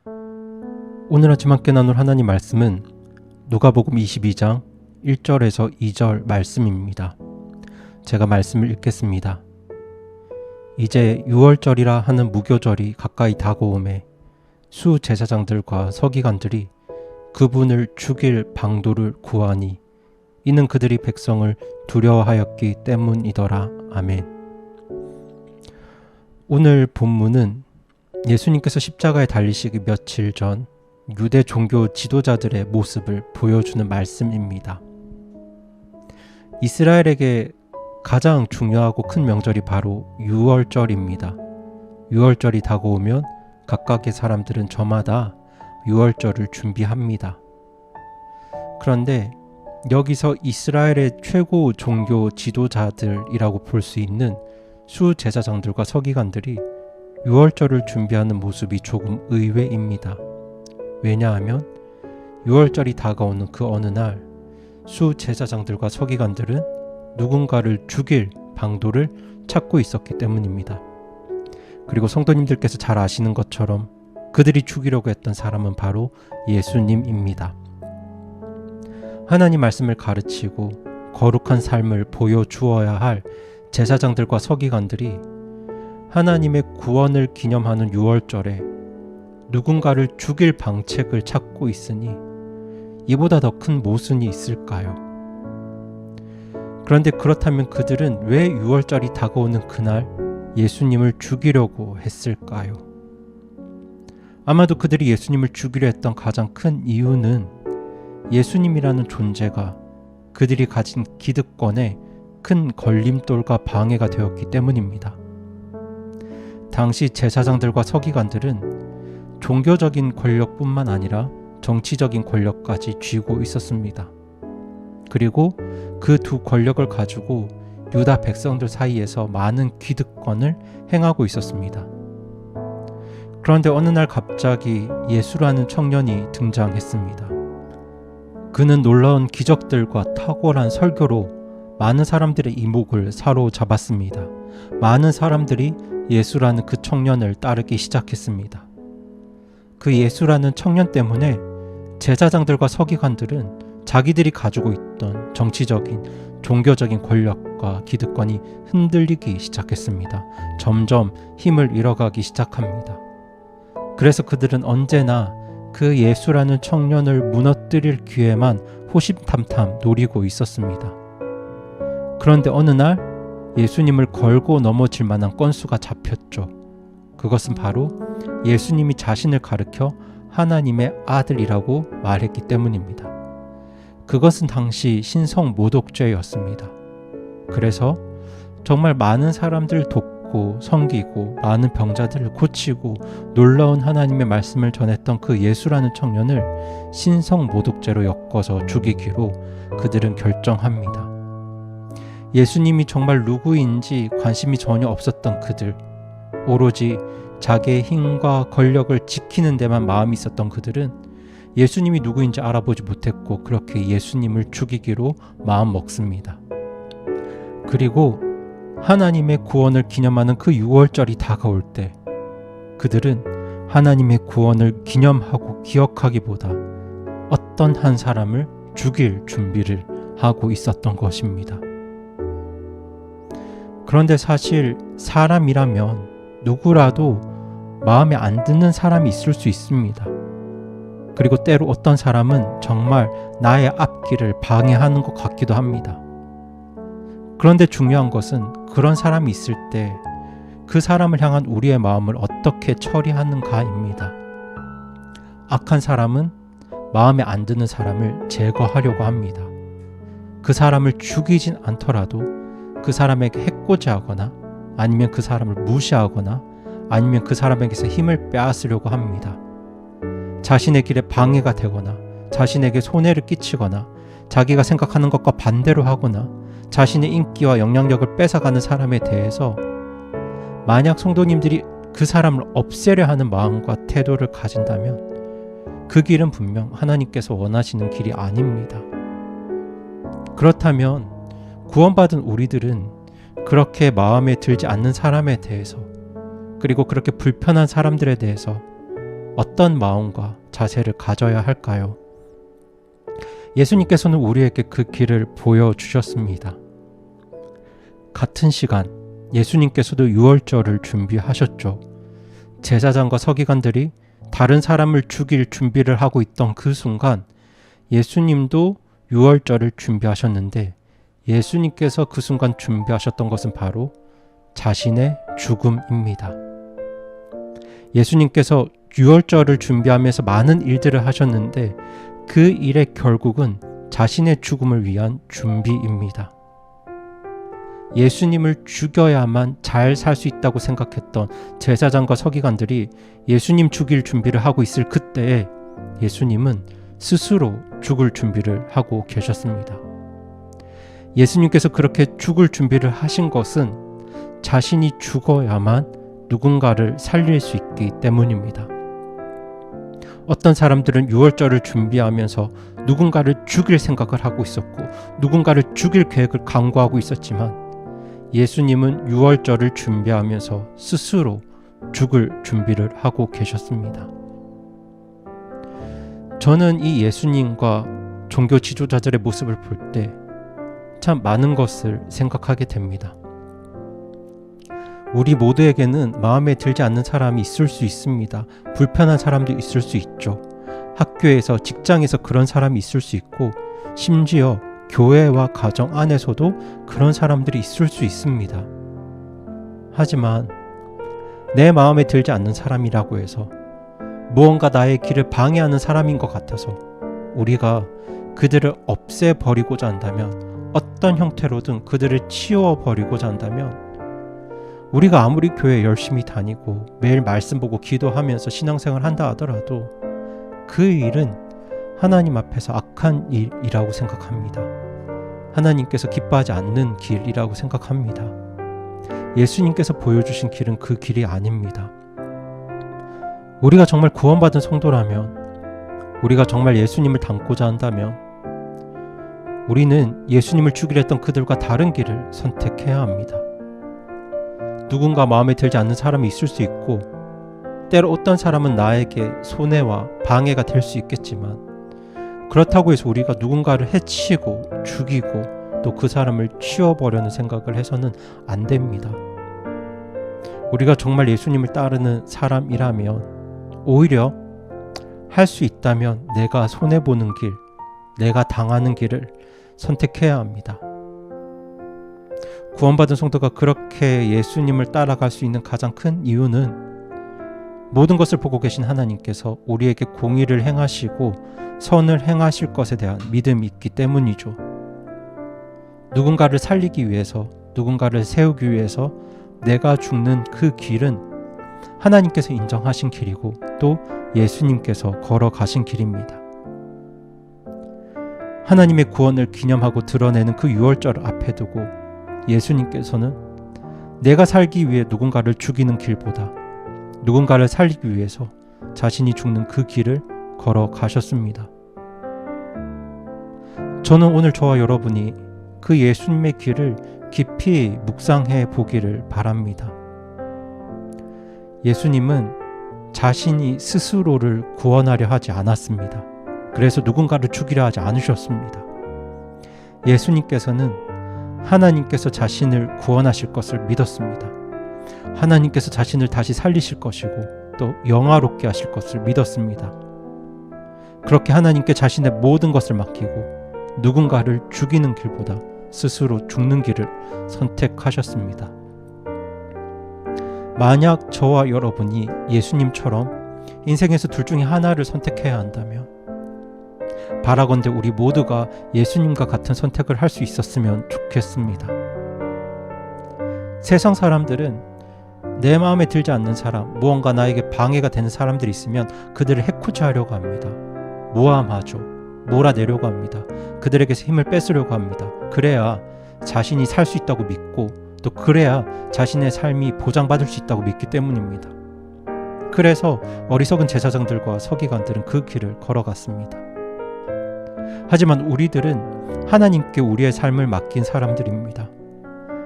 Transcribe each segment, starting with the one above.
오늘 아침 함께 나눌 하나님 말씀은 누가복음 22장 1절에서 2절 말씀입니다. 제가 말씀을 읽겠습니다. 이제 유월절이라 하는 무교절이 가까이 다가오매 수제사장들과 서기관들이 그분을 죽일 방도를 구하니 이는 그들이 백성을 두려워하였기 때문이더라. 아멘. 오늘 본문은 예수님께서 십자가에 달리시기 며칠 전 유대 종교 지도자들의 모습을 보여주는 말씀입니다. 이스라엘에게 가장 중요하고 큰 명절이 바로 유월절입니다. 유월절이 다가오면 각각의 사람들은 저마다 유월절을 준비합니다. 그런데 여기서 이스라엘의 최고 종교 지도자들이라고 볼 수 있는 수제사장들과 서기관들이 유월절을 준비하는 모습이 조금 의외입니다. 왜냐하면 유월절이 다가오는 그 어느 날 수제사장들과 서기관들은 누군가를 죽일 방도를 찾고 있었기 때문입니다. 그리고 성도님들께서 잘 아시는 것처럼 그들이 죽이려고 했던 사람은 바로 예수님입니다. 하나님 말씀을 가르치고 거룩한 삶을 보여주어야 할 제사장들과 서기관들이 하나님의 구원을 기념하는 유월절에 누군가를 죽일 방책을 찾고 있으니 이보다 더 큰 모순이 있을까요? 그런데 그렇다면 그들은 왜 유월절이 다가오는 그날 예수님을 죽이려고 했을까요? 아마도 그들이 예수님을 죽이려 했던 가장 큰 이유는 예수님이라는 존재가 그들이 가진 기득권에 큰 걸림돌과 방해가 되었기 때문입니다. 당시 제사장들과 서기관들은 종교적인 권력뿐만 아니라 정치적인 권력까지 쥐고 있었습니다. 그리고 그 두 권력을 가지고 유다 백성들 사이에서 많은 기득권을 행하고 있었습니다. 그런데 어느 날 갑자기 예수라는 청년이 등장했습니다. 그는 놀라운 기적들과 탁월한 설교로 많은 사람들의 이목을 사로잡았습니다. 많은 사람들이 예수라는 그 청년을 따르기 시작했습니다. 그 예수라는 청년 때문에 제사장들과 서기관들은 자기들이 가지고 있던 정치적인, 종교적인 권력과 기득권이 흔들리기 시작했습니다. 점점 힘을 잃어가기 시작합니다. 그래서 그들은 언제나 그 예수라는 청년을 무너뜨릴 기회만 호심탐탐 노리고 있었습니다. 그런데 어느 날 예수님을 걸고 넘어질 만한 건수가 잡혔죠. 그것은 바로 예수님이 자신을 가리켜 하나님의 아들이라고 말했기 때문입니다. 그것은 당시 신성모독죄였습니다. 그래서 정말 많은 사람들을 돕고 섬기고 많은 병자들을 고치고 놀라운 하나님의 말씀을 전했던 그 예수라는 청년을 신성모독죄로 엮어서 죽이기로 그들은 결정합니다. 예수님이 정말 누구인지 관심이 전혀 없었던 그들, 오로지 자기의 힘과 권력을 지키는 데만 마음이 있었던 그들은 예수님이 누구인지 알아보지 못했고 그렇게 예수님을 죽이기로 마음먹습니다. 그리고 하나님의 구원을 기념하는 그 유월절이 다가올 때 그들은 하나님의 구원을 기념하고 기억하기보다 어떤 한 사람을 죽일 준비를 하고 있었던 것입니다. 그런데 사실 사람이라면 누구라도 마음에 안 드는 사람이 있을 수 있습니다. 그리고 때로 어떤 사람은 정말 나의 앞길을 방해하는 것 같기도 합니다. 그런데 중요한 것은 그런 사람이 있을 때 그 사람을 향한 우리의 마음을 어떻게 처리하는가입니다. 악한 사람은 마음에 안 드는 사람을 제거하려고 합니다. 그 사람을 죽이진 않더라도 그 사람에게 해코지하거나 아니면 그 사람을 무시하거나 아니면 그 사람에게서 힘을 빼앗으려고 합니다. 자신의 길에 방해가 되거나 자신에게 손해를 끼치거나 자기가 생각하는 것과 반대로 하거나 자신의 인기와 영향력을 뺏어가는 사람에 대해서 만약 성도님들이 그 사람을 없애려 하는 마음과 태도를 가진다면 그 길은 분명 하나님께서 원하시는 길이 아닙니다. 그렇다면 구원받은 우리들은 그렇게 마음에 들지 않는 사람에 대해서 그리고 그렇게 불편한 사람들에 대해서 어떤 마음과 자세를 가져야 할까요? 예수님께서는 우리에게 그 길을 보여주셨습니다. 같은 시간 예수님께서도 유월절을 준비하셨죠. 제사장과 서기관들이 다른 사람을 죽일 준비를 하고 있던 그 순간 예수님도 유월절을 준비하셨는데 예수님께서 그 순간 준비하셨던 것은 바로 자신의 죽음입니다. 예수님께서 유월절을 준비하면서 많은 일들을 하셨는데 그 일의 결국은 자신의 죽음을 위한 준비입니다. 예수님을 죽여야만 잘 살 수 있다고 생각했던 제사장과 서기관들이 예수님 죽일 준비를 하고 있을 그때에 예수님은 스스로 죽을 준비를 하고 계셨습니다. 예수님께서 그렇게 죽을 준비를 하신 것은 자신이 죽어야만 누군가를 살릴 수 있기 때문입니다. 어떤 사람들은 유월절을 준비하면서 누군가를 죽일 생각을 하고 있었고 누군가를 죽일 계획을 강구하고 있었지만 예수님은 유월절을 준비하면서 스스로 죽을 준비를 하고 계셨습니다. 저는 이 예수님과 종교 지도자들의 모습을 볼 때 참 많은 것을 생각하게 됩니다. 우리 모두에게는 마음에 들지 않는 사람이 있을 수 있습니다. 불편한 사람도 있을 수 있죠. 학교에서, 직장에서 그런 사람이 있을 수 있고 심지어 교회와 가정 안에서도 그런 사람들이 있을 수 있습니다. 하지만 내 마음에 들지 않는 사람이라고 해서 무언가 나의 길을 방해하는 사람인 것 같아서 우리가 그들을 없애버리고자 한다면 어떤 형태로든 그들을 치워버리고자 한다면 우리가 아무리 교회에 열심히 다니고 매일 말씀 보고 기도하면서 신앙생활을 한다 하더라도 그 일은 하나님 앞에서 악한 일이라고 생각합니다. 하나님께서 기뻐하지 않는 길이라고 생각합니다. 예수님께서 보여주신 길은 그 길이 아닙니다. 우리가 정말 구원받은 성도라면, 우리가 정말 예수님을 닮고자 한다면 우리는 예수님을 죽이려 했던 그들과 다른 길을 선택해야 합니다. 누군가 마음에 들지 않는 사람이 있을 수 있고 때로 어떤 사람은 나에게 손해와 방해가 될 수 있겠지만 그렇다고 해서 우리가 누군가를 해치고 죽이고 또 그 사람을 치워버리는 생각을 해서는 안 됩니다. 우리가 정말 예수님을 따르는 사람이라면 오히려 할 수 있다면 내가 손해보는 길, 내가 당하는 길을 선택해야 합니다. 구원받은 성도가 그렇게 예수님을 따라갈 수 있는 가장 큰 이유는 모든 것을 보고 계신 하나님께서 우리에게 공의를 행하시고 선을 행하실 것에 대한 믿음이 있기 때문이죠. 누군가를 살리기 위해서, 누군가를 세우기 위해서 내가 죽는 그 길은 하나님께서 인정하신 길이고 또 예수님께서 걸어가신 길입니다. 하나님의 구원을 기념하고 드러내는 그 유월절을 앞에 두고 예수님께서는 내가 살기 위해 누군가를 죽이는 길보다 누군가를 살리기 위해서 자신이 죽는 그 길을 걸어가셨습니다. 저는 오늘 저와 여러분이 그 예수님의 길을 깊이 묵상해 보기를 바랍니다. 예수님은 자신이 스스로를 구원하려 하지 않았습니다. 그래서 누군가를 죽이려 하지 않으셨습니다. 예수님께서는 하나님께서 자신을 구원하실 것을 믿었습니다. 하나님께서 자신을 다시 살리실 것이고 또 영화롭게 하실 것을 믿었습니다. 그렇게 하나님께 자신의 모든 것을 맡기고 누군가를 죽이는 길보다 스스로 죽는 길을 선택하셨습니다. 만약 저와 여러분이 예수님처럼 인생에서 둘 중에 하나를 선택해야 한다면 바라건대 우리 모두가 예수님과 같은 선택을 할 수 있었으면 좋겠습니다. 세상 사람들은 내 마음에 들지 않는 사람, 무언가 나에게 방해가 되는 사람들이 있으면 그들을 해코지 하려고 합니다. 모함하죠. 몰아내려고 합니다. 그들에게서 힘을 뺏으려고 합니다. 그래야 자신이 살 수 있다고 믿고 또 그래야 자신의 삶이 보장받을 수 있다고 믿기 때문입니다. 그래서 어리석은 제사장들과 서기관들은 그 길을 걸어갔습니다. 하지만 우리들은 하나님께 우리의 삶을 맡긴 사람들입니다.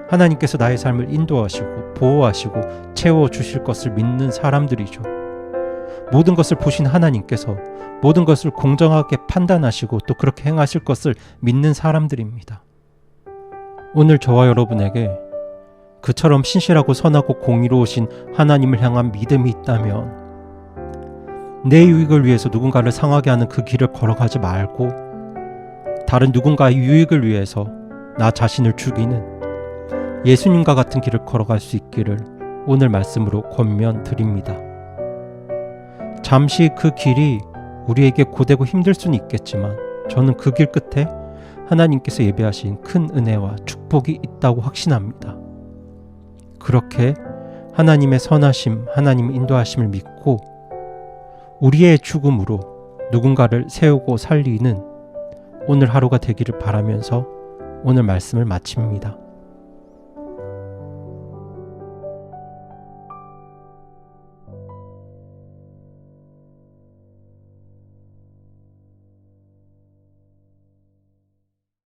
하나님께서 나의 삶을 인도하시고 보호하시고 채워주실 것을 믿는 사람들이죠. 모든 것을 보신 하나님께서 모든 것을 공정하게 판단하시고 또 그렇게 행하실 것을 믿는 사람들입니다. 오늘 저와 여러분에게 그처럼 신실하고 선하고 공의로우신 하나님을 향한 믿음이 있다면 내 유익을 위해서 누군가를 상하게 하는 그 길을 걸어가지 말고 다른 누군가의 유익을 위해서 나 자신을 죽이는 예수님과 같은 길을 걸어갈 수 있기를 오늘 말씀으로 권면드립니다. 잠시 그 길이 우리에게 고되고 힘들 수는 있겠지만 저는 그 길 끝에 하나님께서 예비하신 큰 은혜와 축복이 있다고 확신합니다. 그렇게 하나님의 선하심, 하나님의 인도하심을 믿고 우리의 죽음으로 누군가를 세우고 살리는 오늘 하루가 되기를 바라면서 오늘 말씀을 마칩니다.